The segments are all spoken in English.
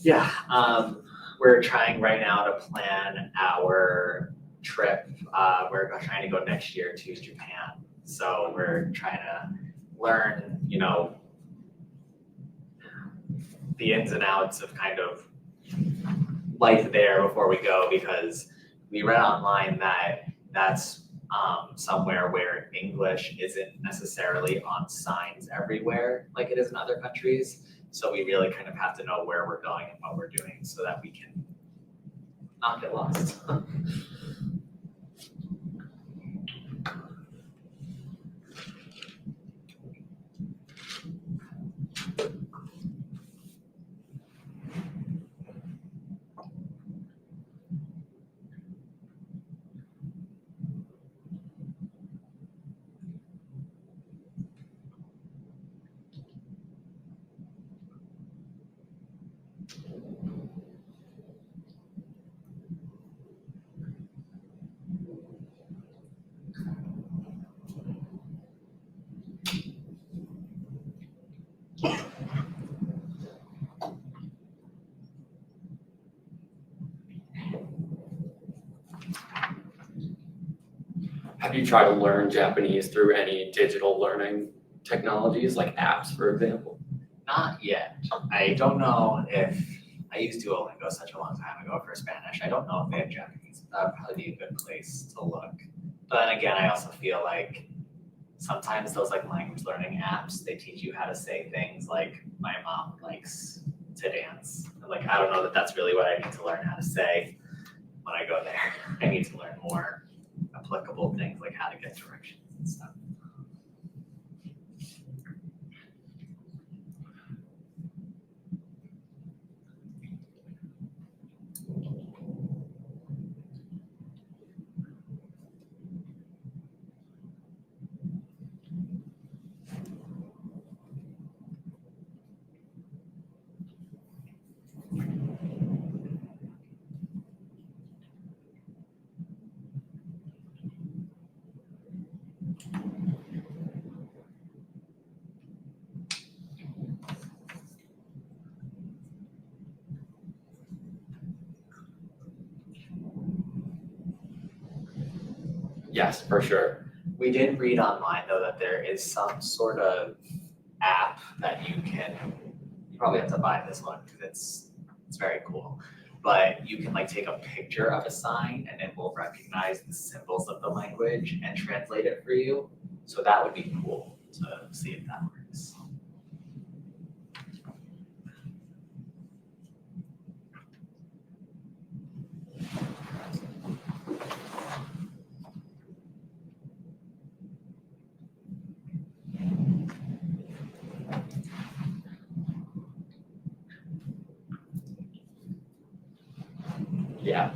Yeah, we're trying right now to plan our trip. We're trying to go next year to Japan. So we're trying to learn, the ins and outs of kind of life there before we go, because we read online that that's somewhere where English isn't necessarily on signs everywhere like it is in other countries. So we really kind of have to know where we're going and what we're doing so that we can not get lost. Have you tried to learn Japanese through any digital learning technologies like apps, for example? Not yet. I don't know if I used Duolingo such a long time ago for Spanish. I don't know if they have Japanese. That would probably be a good place to look. But then again, I also feel like sometimes those like language learning apps, they teach you how to say things like my mom likes to dance. And like I don't know that that's really what I need to learn how to say when I go there. I need to learn more applicable things like how to get directions and stuff. Yes, for sure. We did read online though that there is some sort of app that you probably have to buy this one because it's very cool. But you can like take a picture of a sign and it will recognize the symbols of the language and translate it for you. So that would be cool to see if that works. Yeah.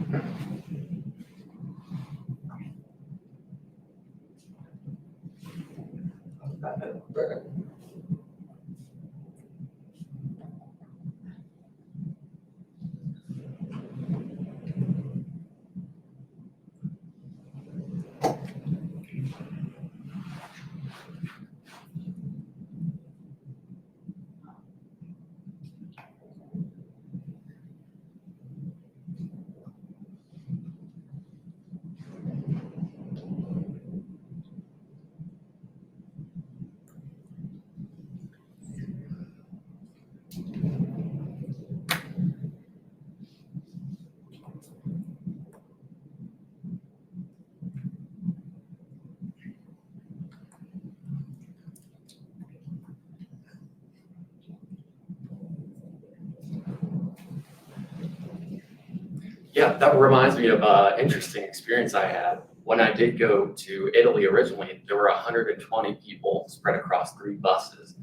Yeah, that reminds me of an interesting experience I had. When I did go to Italy originally, there were 120 people spread across 3 buses.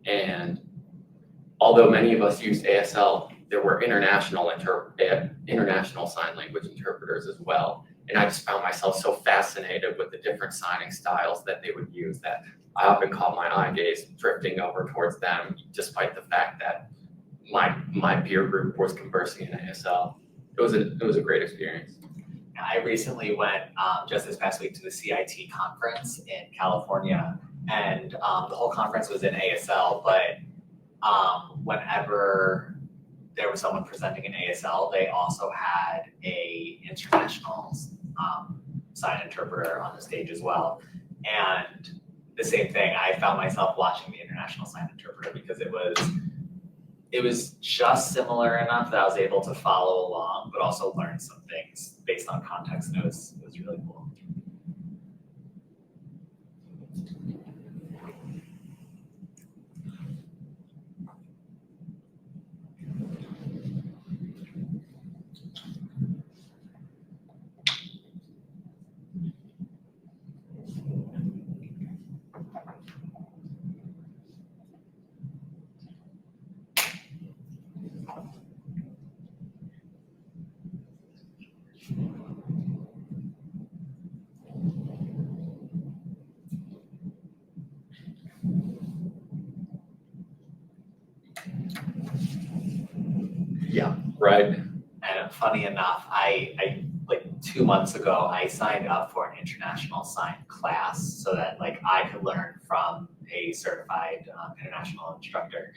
And although many of us used ASL, there were international sign language interpreters as well. And I just found myself so fascinated with the different signing styles that they would use that I often caught my eye gaze drifting over towards them, despite the fact that my peer group was conversing in ASL. It was a great experience. I recently went just this past week to the CIT conference in California, and the whole conference was in ASL. But whenever there was someone presenting in ASL, they also had a international sign interpreter on the stage as well. And the same thing, I found myself watching the international sign interpreter because it was just similar enough that I was able to follow along, but also learn some things based on context. And it was really cool. Yeah, right. And funny enough, I like 2 months ago, I signed up for an international sign class so that like I could learn from a certified international instructor.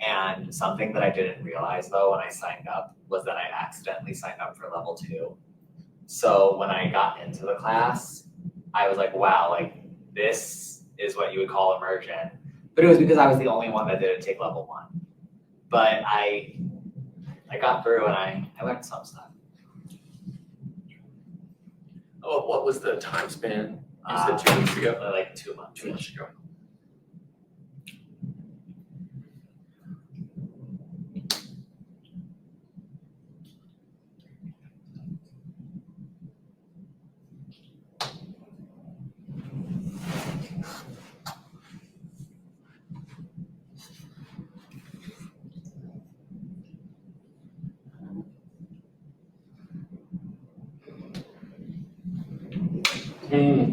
And something that I didn't realize though when I signed up was that I accidentally signed up for level 2. So when I got into the class, I was like, wow, like this is what you would call immersion. But it was because I was the only one that didn't take level 1. But I got through and I learned some stuff. Oh, what was the time span? You said 2 weeks ago? Like 2 months. 2 months ago.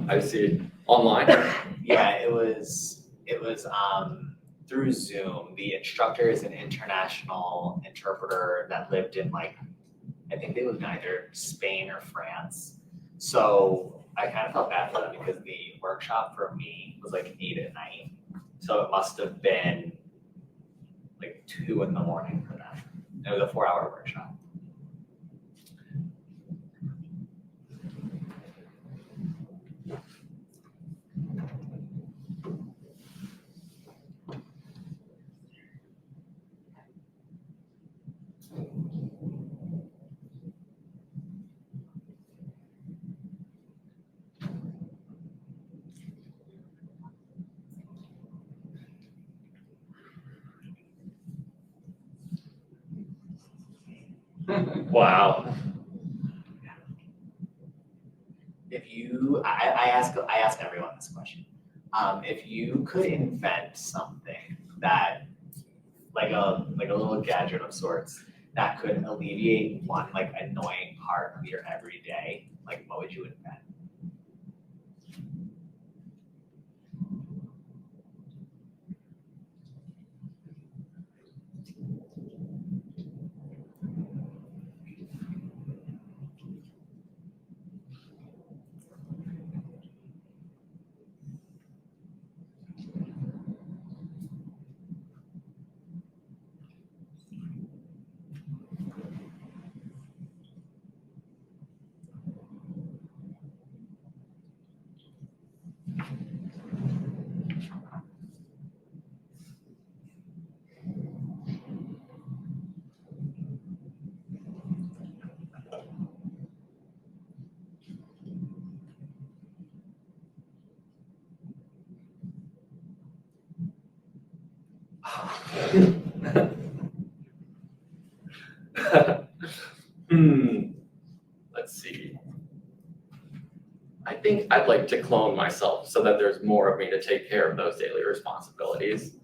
I see. Online? Yeah, it was through Zoom. The instructor is an international interpreter that lived in like, I think they lived in either Spain or France. So I kind of felt bad for them because the workshop for me was like 8 at night. So it must have been like 2 in the morning for them. It was a 4-hour workshop. Wow. If you, I ask everyone this question. If you could invent something that, like a little gadget of sorts, that could alleviate one like annoying part of your everyday, like what would you invent? Let's see. I think I'd like to clone myself so that there's more of me to take care of those daily responsibilities.